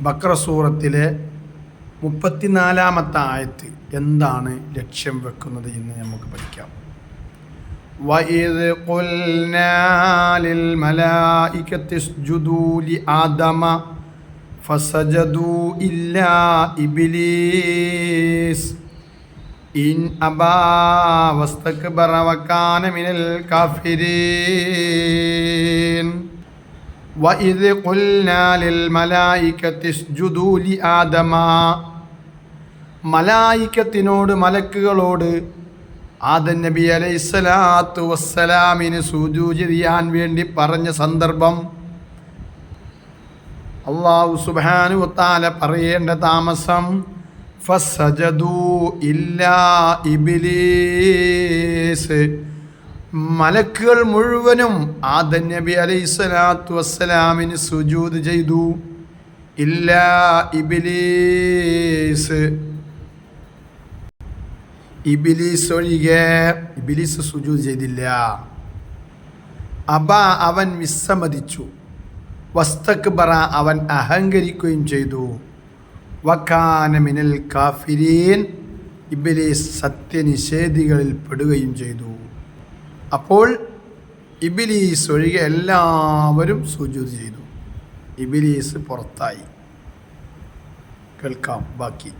ബഖറ സൂറത്തിലെ 34-ാമത്തെ ആയത്ത് എന്താണ് ലക്ഷ്യം വെക്കുന്നത് എന്ന് നമുക്ക് പഠിക്കാം. വഇദ് ഖുൽനാ ലിൽ മലായികത്തി ഇസ്ജുദൂ ലി ആദമ ഫസജദൂ ഇല്ലാ ഇബ്ലീസ് ഇൻ അബാ വസ്തക്ബറ വകാന മിനൽ കാഫിരീൻ. വഇദ് ഖുൽനാ ലിൽ മലായികത്തി ഇസ്ജുദൂ ലി ആദമ, മലായികത്തിനോട് മലക്കുകളോട് ആദം നബി അലൈഹിസ്സലാത്തു വസ്സലാമിന് സുജൂദ് ചെയ്യാൻ വേണ്ടി പറഞ്ഞ സന്ദർഭം അല്ലാഹു സുബ്ഹാനഹു വ തആല പറയേണ്ട താമസം ഫസജദൂ ഇല്ലാ ഇബ്ലീസ്, മലക്കുകൾ മുഴുവനും ആദം നബി അലൈഹിസ്സലാത്തു വസ്സലാമിന് സുജൂദ് ചെയ്തു. ഇല്ലാ ഇബ്ലീസ്, ഇബ്ലീസ് ഒഴികെ. ഇബ്ലീസ് സുജൂദ് ചെയ്തില്ല. അബ, അവൻ വിസമ്മതിച്ചു. വസ്തക്ബറ, അവൻ അഹങ്കരിക്കുകയും ചെയ്തു. വകാന മിനൽ കാഫിരീൻ, ഇബ്ലീസ് സത്യനിഷേധികളിൽ പെടുകയും ചെയ്തു. അപ്പോൾ ഇബ്ലീസ് ഒഴികെ എല്ലാവരും സുജൂദ് ചെയ്തു. ഇബ്ലീസ് പുറത്തായി. കേൾക്കാം ബാക്കി.